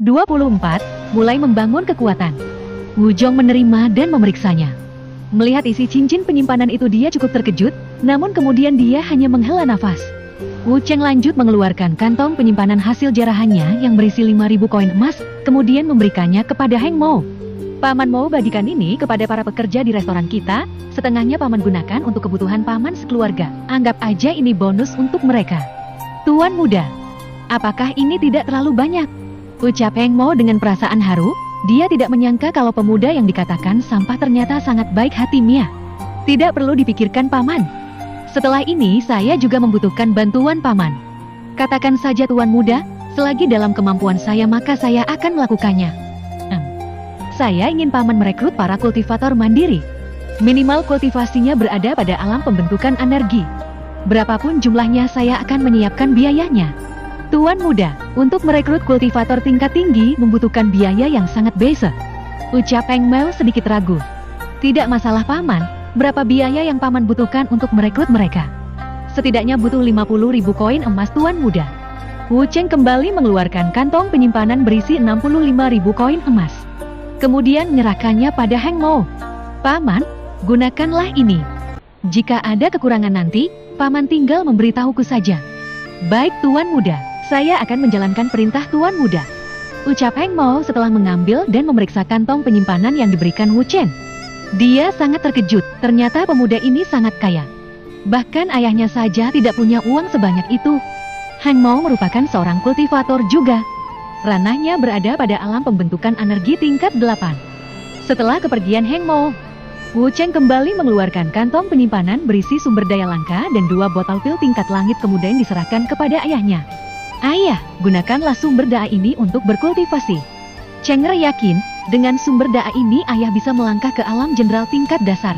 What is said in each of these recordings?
24. Mulai membangun kekuatan. Wujong menerima dan memeriksanya. Melihat isi cincin penyimpanan itu dia cukup terkejut, namun kemudian dia hanya menghela nafas. Wu Cheng lanjut mengeluarkan kantong penyimpanan hasil jarahannya yang berisi 5.000 koin emas, kemudian memberikannya kepada Heng Mo. Paman mau bagikan ini kepada para pekerja di restoran kita, setengahnya paman gunakan untuk kebutuhan paman sekeluarga. Anggap aja ini bonus untuk mereka. Tuan muda, apakah ini tidak terlalu banyak? Ucap Heng Mo dengan perasaan haru. Dia tidak menyangka kalau pemuda yang dikatakan sampah ternyata sangat baik hati Mia. Tidak perlu dipikirkan paman. Setelah ini saya juga membutuhkan bantuan paman. Katakan saja tuan muda, selagi dalam kemampuan saya maka saya akan melakukannya. Saya ingin paman merekrut para kultivator mandiri. Minimal kultivasinya berada pada alam pembentukan energi. Berapapun jumlahnya saya akan menyiapkan biayanya. Tuan muda, untuk merekrut kultivator tingkat tinggi membutuhkan biaya yang sangat besar. Ucap Heng Mo sedikit ragu. Tidak masalah paman, berapa biaya yang paman butuhkan untuk merekrut mereka? Setidaknya butuh 50.000 koin emas tuan muda. Wu Cheng kembali mengeluarkan kantong penyimpanan berisi 65.000 koin emas. Kemudian menyerahkannya pada Heng Mo. Paman, gunakanlah ini. Jika ada kekurangan nanti, paman tinggal memberitahuku saja. Baik tuan muda. Saya akan menjalankan perintah tuan muda. Ucap Heng Mo setelah mengambil dan memeriksa kantong penyimpanan yang diberikan Wu Cheng. Dia sangat terkejut, ternyata pemuda ini sangat kaya. Bahkan ayahnya saja tidak punya uang sebanyak itu. Heng Mo merupakan seorang kultivator juga. Ranahnya berada pada alam pembentukan energi tingkat 8. Setelah kepergian Heng Mo, Wu Cheng kembali mengeluarkan kantong penyimpanan berisi sumber daya langka dan 2 botol pil tingkat langit kemudian diserahkan kepada ayahnya. Ayah, gunakanlah sumber daya ini untuk berkultivasi. Cheng'er yakin, dengan sumber daya ini ayah bisa melangkah ke alam jenderal tingkat dasar.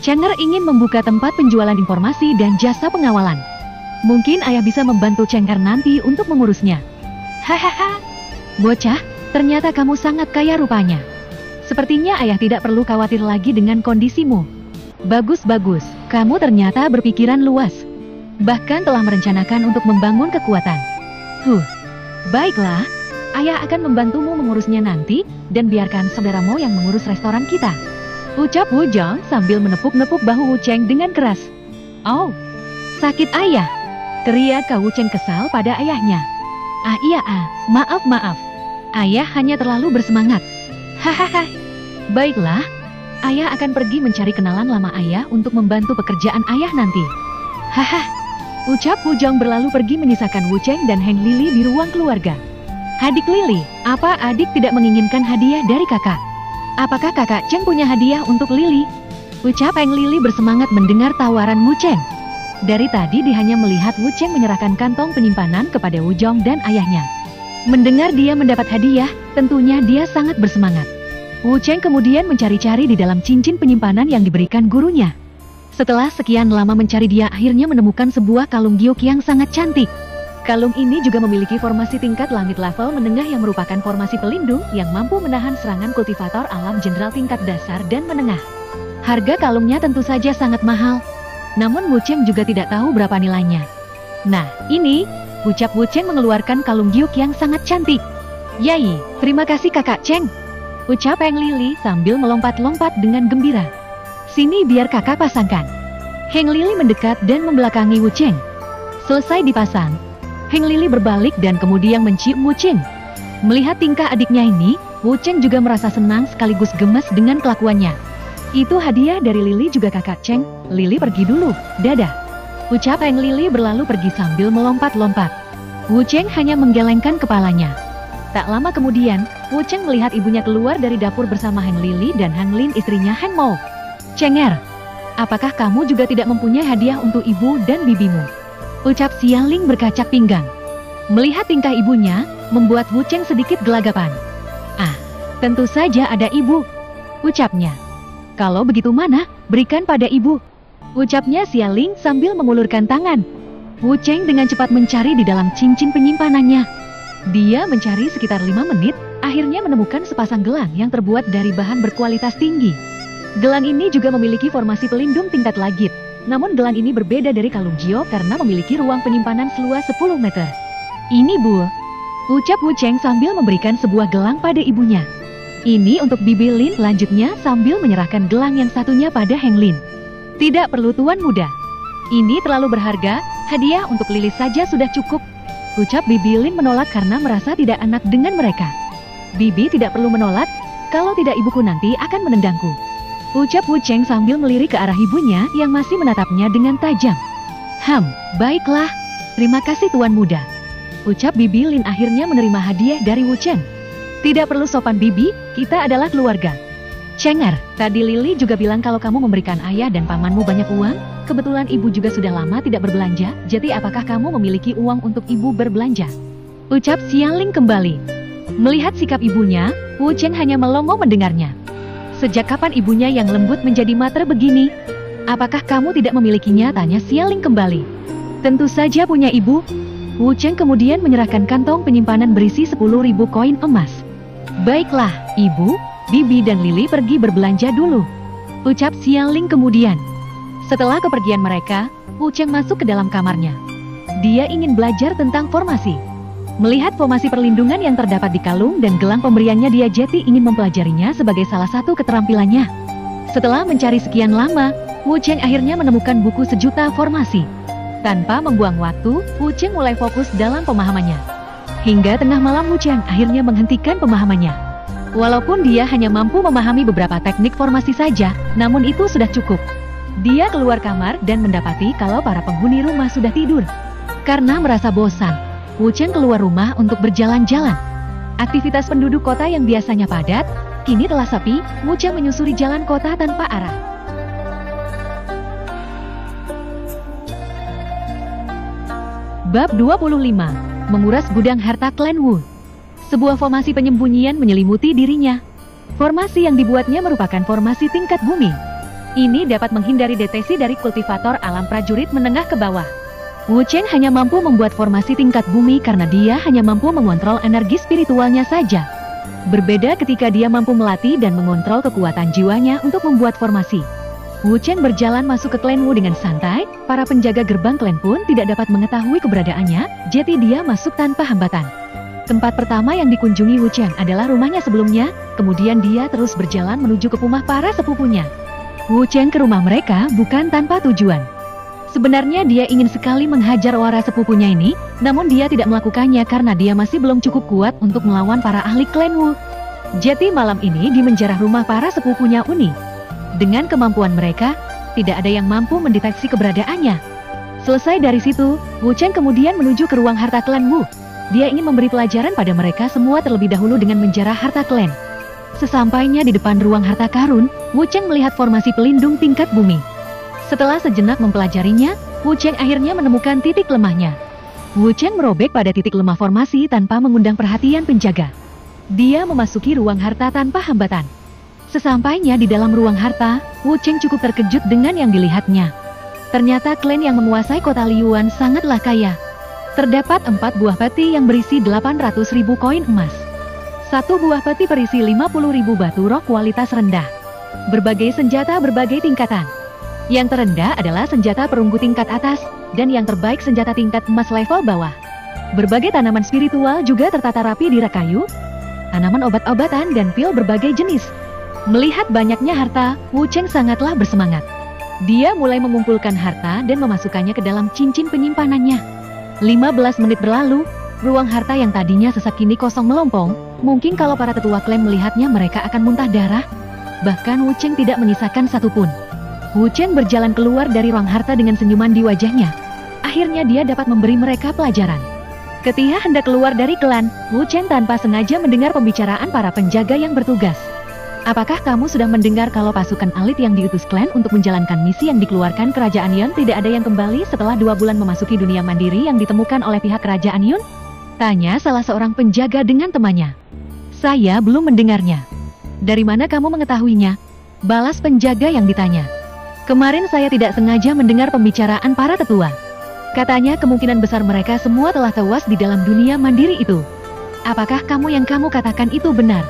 Cheng'er ingin membuka tempat penjualan informasi dan jasa pengawalan. Mungkin ayah bisa membantu Cheng'er nanti untuk mengurusnya. Hahaha, bocah, ternyata kamu sangat kaya rupanya. Sepertinya ayah tidak perlu khawatir lagi dengan kondisimu. Bagus-bagus, kamu ternyata berpikiran luas. Bahkan telah merencanakan untuk membangun kekuatan. Baiklah, ayah akan membantumu mengurusnya nanti, dan biarkan saudaramu yang mengurus restoran kita. Ucap Wu Zhang sambil menepuk-nepuk bahu Wu Cheng dengan keras. Oh, sakit ayah. Teriak Wu Cheng kesal pada ayahnya. Maaf. Ayah hanya terlalu bersemangat. Hahaha. Baiklah, ayah akan pergi mencari kenalan lama ayah untuk membantu pekerjaan ayah nanti. Hahaha. Ucap Wu Zhang berlalu pergi menyisakan Wu Cheng dan Heng Lili di ruang keluarga. Adik Lili, apa adik tidak menginginkan hadiah dari kakak? Apakah kakak Cheng punya hadiah untuk Lili? Ucap Heng Lili bersemangat mendengar tawaran Wu Cheng. Dari tadi dia hanya melihat Wu Cheng menyerahkan kantong penyimpanan kepada Wu Zhang dan ayahnya. Mendengar dia mendapat hadiah, tentunya dia sangat bersemangat. Wu Cheng kemudian mencari-cari di dalam cincin penyimpanan yang diberikan gurunya. Setelah sekian lama mencari dia akhirnya menemukan sebuah kalung giok yang sangat cantik. Kalung ini juga memiliki formasi tingkat langit level menengah yang merupakan formasi pelindung yang mampu menahan serangan kultivator alam jenderal tingkat dasar dan menengah. Harga kalungnya tentu saja sangat mahal. Namun Wu Cheng juga tidak tahu berapa nilainya. Nah, ini, ucap Wu Cheng mengeluarkan kalung giok yang sangat cantik. Yai, terima kasih kakak Cheng. Ucap Heng Lili sambil melompat-lompat dengan gembira. Sini biar kakak pasangkan. Heng Lili mendekat dan membelakangi Wu Cheng. Selesai dipasang, Heng Lili berbalik dan kemudian mencium Wu Cheng. Melihat tingkah adiknya ini, Wu Cheng juga merasa senang sekaligus gemes dengan kelakuannya. Itu hadiah dari Lili juga kakak Cheng. Lili pergi dulu, dadah. Ucap Heng Lili berlalu pergi sambil melompat-lompat. Wu Cheng hanya menggelengkan kepalanya. Tak lama kemudian, Wu Cheng melihat ibunya keluar dari dapur bersama Heng Lili dan Heng Lin istrinya Heng Mo. Cheng'er, apakah kamu juga tidak mempunyai hadiah untuk ibu dan bibimu? Ucap Xiaoling berkacak pinggang. Melihat tingkah ibunya, membuat Wu Cheng sedikit gelagapan. Tentu saja ada ibu. Ucapnya. Kalau begitu mana, berikan pada ibu. Ucapnya Xiaoling sambil mengulurkan tangan. Wu Cheng dengan cepat mencari di dalam cincin penyimpanannya. Dia mencari sekitar 5 menit, akhirnya menemukan sepasang gelang yang terbuat dari bahan berkualitas tinggi. Gelang ini juga memiliki formasi pelindung tingkat langit. Namun gelang ini berbeda dari kalung giok karena memiliki ruang penyimpanan seluas 10 meter. Ini Bu. ucap Wu Cheng sambil memberikan sebuah gelang pada ibunya. Ini untuk Bibi Lin, lanjutnya sambil menyerahkan gelang yang satunya pada Heng Lin. Tidak perlu tuan muda. Ini terlalu berharga, hadiah untuk Lili saja sudah cukup. Ucap Bibi Lin menolak karena merasa tidak enak dengan mereka. Bibi tidak perlu menolak, kalau tidak ibuku nanti akan menendangku. Ucap Wu Cheng sambil melirik ke arah ibunya yang masih menatapnya dengan tajam. Baiklah. Terima kasih tuan muda. Ucap Bibi Lin akhirnya menerima hadiah dari Wu Cheng. Tidak perlu sopan Bibi, kita adalah keluarga. Cengar, tadi Lili juga bilang kalau kamu memberikan ayah dan pamanmu banyak uang. Kebetulan ibu juga sudah lama tidak berbelanja, jadi apakah kamu memiliki uang untuk ibu berbelanja? Ucap Xiangling kembali. Melihat sikap ibunya, Wu Cheng hanya melongo mendengarnya. Sejak kapan ibunya yang lembut menjadi matre begini? Apakah kamu tidak memilikinya? Tanya Xiangling kembali. Tentu saja punya ibu. Wu Cheng kemudian menyerahkan kantong penyimpanan berisi 10.000 koin emas. Baiklah, ibu, Bibi dan Lili pergi berbelanja dulu. Ucap Xiangling kemudian. Setelah kepergian mereka, Wu Cheng masuk ke dalam kamarnya. Dia ingin belajar tentang formasi. Melihat formasi perlindungan yang terdapat di kalung dan gelang pemberiannya, dia jadi ingin mempelajarinya sebagai salah satu keterampilannya. Setelah mencari sekian lama, Wu Cheng akhirnya menemukan buku sejuta formasi. Tanpa membuang waktu, Wu Cheng mulai fokus dalam pemahamannya. Hingga tengah malam Wu Cheng akhirnya menghentikan pemahamannya. Walaupun dia hanya mampu memahami beberapa teknik formasi saja, namun itu sudah cukup. Dia keluar kamar dan mendapati kalau para penghuni rumah sudah tidur. Karena merasa bosan, Wu Cheng keluar rumah untuk berjalan-jalan. Aktivitas penduduk kota yang biasanya padat, kini telah sepi. Wu Cheng menyusuri jalan kota tanpa arah. Bab 25. Menguras gudang harta klan Wu. Sebuah formasi penyembunyian menyelimuti dirinya. Formasi yang dibuatnya merupakan formasi tingkat bumi. Ini dapat menghindari deteksi dari kultivator alam prajurit menengah ke bawah. Wu Cheng hanya mampu membuat formasi tingkat bumi karena dia hanya mampu mengontrol energi spiritualnya saja. Berbeda ketika dia mampu melatih dan mengontrol kekuatan jiwanya untuk membuat formasi. Wu Cheng berjalan masuk ke klan Wu dengan santai, para penjaga gerbang klan pun tidak dapat mengetahui keberadaannya, jadi dia masuk tanpa hambatan. Tempat pertama yang dikunjungi Wu Cheng adalah rumahnya sebelumnya, kemudian dia terus berjalan menuju ke rumah para sepupunya. Wu Cheng ke rumah mereka bukan tanpa tujuan. Sebenarnya dia ingin sekali menghajar wara sepupunya ini, namun dia tidak melakukannya karena dia masih belum cukup kuat untuk melawan para ahli klan Wu. Jadi malam ini di menjarah rumah para sepupunya Uni. Dengan kemampuan mereka, tidak ada yang mampu mendeteksi keberadaannya. Selesai dari situ, Wu Cheng kemudian menuju ke ruang harta klan Wu. Dia ingin memberi pelajaran pada mereka semua terlebih dahulu dengan menjarah harta klan. Sesampainya di depan ruang harta karun, Wu Cheng melihat formasi pelindung tingkat bumi. Setelah sejenak mempelajarinya, Wu Cheng akhirnya menemukan titik lemahnya. Wu Cheng merobek pada titik lemah formasi tanpa mengundang perhatian penjaga. Dia memasuki ruang harta tanpa hambatan. Sesampainya di dalam ruang harta, Wu Cheng cukup terkejut dengan yang dilihatnya. Ternyata klan yang menguasai kota Liyuan sangatlah kaya. Terdapat 4 buah peti yang berisi 800.000 koin emas. 1 buah peti berisi 50.000 batu roh kualitas rendah. Berbagai senjata berbagai tingkatan. Yang terendah adalah senjata perunggu tingkat atas, dan yang terbaik senjata tingkat emas level bawah. Berbagai tanaman spiritual juga tertata rapi di rak kayu, tanaman obat-obatan dan pil berbagai jenis. Melihat banyaknya harta, Wu Cheng sangatlah bersemangat. Dia mulai mengumpulkan harta dan memasukkannya ke dalam cincin penyimpanannya. 15 menit berlalu, ruang harta yang tadinya sesak kini kosong melompong. Mungkin kalau para tetua klan melihatnya mereka akan muntah darah. Bahkan Wu Cheng tidak menyisakan satupun. Wu Cheng berjalan keluar dari ruang harta dengan senyuman di wajahnya. Akhirnya dia dapat memberi mereka pelajaran. Ketika hendak keluar dari klan, Wu Cheng tanpa sengaja mendengar pembicaraan para penjaga yang bertugas. Apakah kamu sudah mendengar kalau pasukan elit yang diutus klan untuk menjalankan misi yang dikeluarkan kerajaan Yun tidak ada yang kembali setelah 2 bulan memasuki dunia mandiri yang ditemukan oleh pihak kerajaan Yun? Tanya salah seorang penjaga dengan temannya. Saya belum mendengarnya. Dari mana kamu mengetahuinya? Balas penjaga yang ditanya. Kemarin saya tidak sengaja mendengar pembicaraan para tetua. Katanya kemungkinan besar mereka semua telah tewas di dalam dunia mandiri itu. Apakah kamu yang kamu katakan itu benar?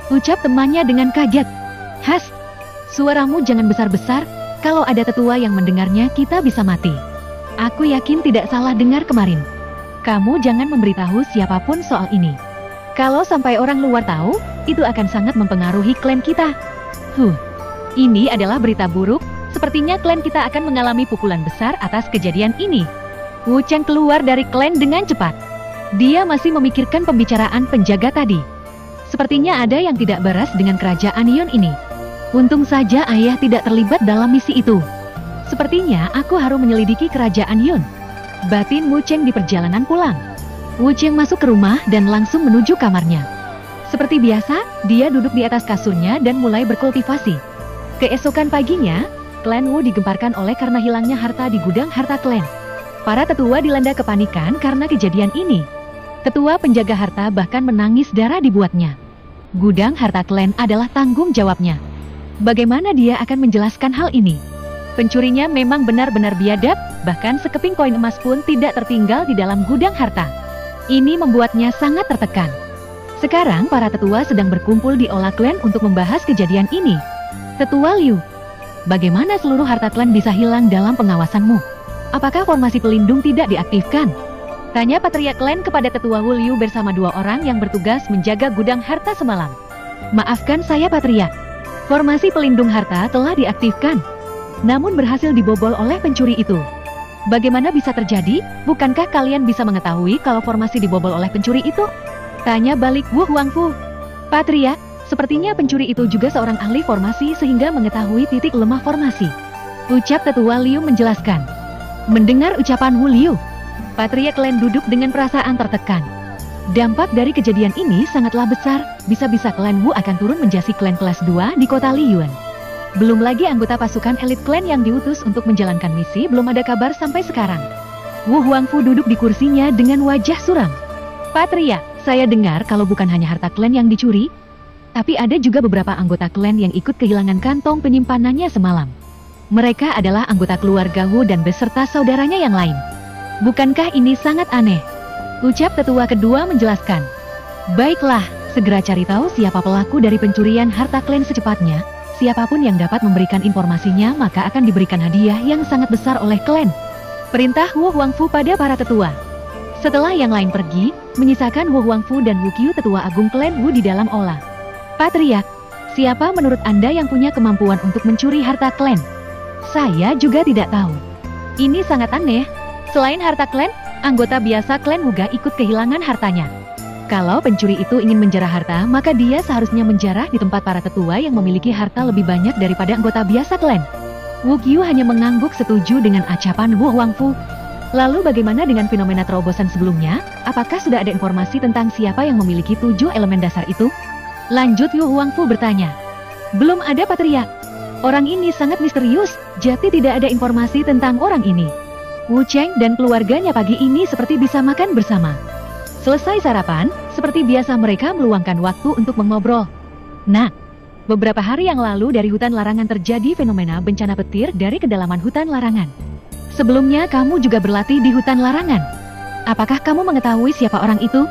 Ucap temannya dengan kaget. Has, suaramu jangan besar-besar, kalau ada tetua yang mendengarnya kita bisa mati. Aku yakin tidak salah dengar kemarin. Kamu jangan memberitahu siapapun soal ini. Kalau sampai orang luar tahu, itu akan sangat mempengaruhi klan kita. Ini adalah berita buruk. Sepertinya klan kita akan mengalami pukulan besar atas kejadian ini. Wu Cheng keluar dari klan dengan cepat. Dia masih memikirkan pembicaraan penjaga tadi. Sepertinya ada yang tidak beres dengan kerajaan Yun ini. Untung saja ayah tidak terlibat dalam misi itu. Sepertinya aku harus menyelidiki kerajaan Yun. Batin Wu Cheng di perjalanan pulang. Wu Cheng masuk ke rumah dan langsung menuju kamarnya. Seperti biasa, dia duduk di atas kasurnya dan mulai berkultivasi. Keesokan paginya, klan Wu digemparkan oleh karena hilangnya harta di gudang harta klan. Para tetua dilanda kepanikan karena kejadian ini. Ketua penjaga harta bahkan menangis darah dibuatnya. Gudang harta klan adalah tanggung jawabnya. Bagaimana dia akan menjelaskan hal ini? Pencurinya memang benar-benar biadab, bahkan sekeping koin emas pun tidak tertinggal di dalam gudang harta. Ini membuatnya sangat tertekan. Sekarang para tetua sedang berkumpul di Ola Klan untuk membahas kejadian ini. Tetua Liu, bagaimana seluruh harta klan bisa hilang dalam pengawasanmu? Apakah formasi pelindung tidak diaktifkan? Tanya Patria Klan kepada Tetua Wu Liu bersama 2 orang yang bertugas menjaga gudang harta semalam. Maafkan saya Patria. Formasi pelindung harta telah diaktifkan, namun berhasil dibobol oleh pencuri itu. Bagaimana bisa terjadi? Bukankah kalian bisa mengetahui kalau formasi dibobol oleh pencuri itu? Tanya balik Wu Huangfu. Patria, sepertinya pencuri itu juga seorang ahli formasi sehingga mengetahui titik lemah formasi. Ucap Tetua Liu menjelaskan. Mendengar ucapan Wu Liu, Patria Klan duduk dengan perasaan tertekan. Dampak dari kejadian ini sangatlah besar, bisa-bisa klan Wu akan turun menjadi klan kelas 2 di kota Liyuan. Belum lagi anggota pasukan elit klan yang diutus untuk menjalankan misi belum ada kabar sampai sekarang. Wu Huangfu duduk di kursinya dengan wajah suram. Patria, saya dengar kalau bukan hanya harta klan yang dicuri, tapi ada juga beberapa anggota klan yang ikut kehilangan kantong penyimpanannya semalam. Mereka adalah anggota keluarga Wu dan beserta saudaranya yang lain. Bukankah ini sangat aneh? Ucap tetua kedua menjelaskan. Baiklah, segera cari tahu siapa pelaku dari pencurian harta klan secepatnya. Siapapun yang dapat memberikan informasinya maka akan diberikan hadiah yang sangat besar oleh klan. Perintah Wu Huangfu pada para tetua. Setelah yang lain pergi, menyisakan Wu Huangfu dan Wu Qiu tetua agung klan Wu di dalam olah. Patria, siapa menurut Anda yang punya kemampuan untuk mencuri harta klan? Saya juga tidak tahu. Ini sangat aneh. Selain harta klan, anggota biasa klan Wuga ikut kehilangan hartanya. Kalau pencuri itu ingin menjarah harta, maka dia seharusnya menjarah di tempat para tetua yang memiliki harta lebih banyak daripada anggota biasa klan. Wu Qiu hanya mengangguk setuju dengan ucapan Wu Huangfu. Lalu bagaimana dengan fenomena terobosan sebelumnya? Apakah sudah ada informasi tentang siapa yang memiliki 7 elemen dasar itu? Lanjut Wu Huangfu bertanya. Belum ada Patria. Orang ini sangat misterius, jadi tidak ada informasi tentang orang ini. Wu Cheng dan keluarganya pagi ini seperti bisa makan bersama. Selesai sarapan, seperti biasa mereka meluangkan waktu untuk mengobrol. Nah, beberapa hari yang lalu dari hutan larangan terjadi fenomena bencana petir dari kedalaman hutan larangan. Sebelumnya kamu juga berlatih di hutan larangan. Apakah kamu mengetahui siapa orang itu?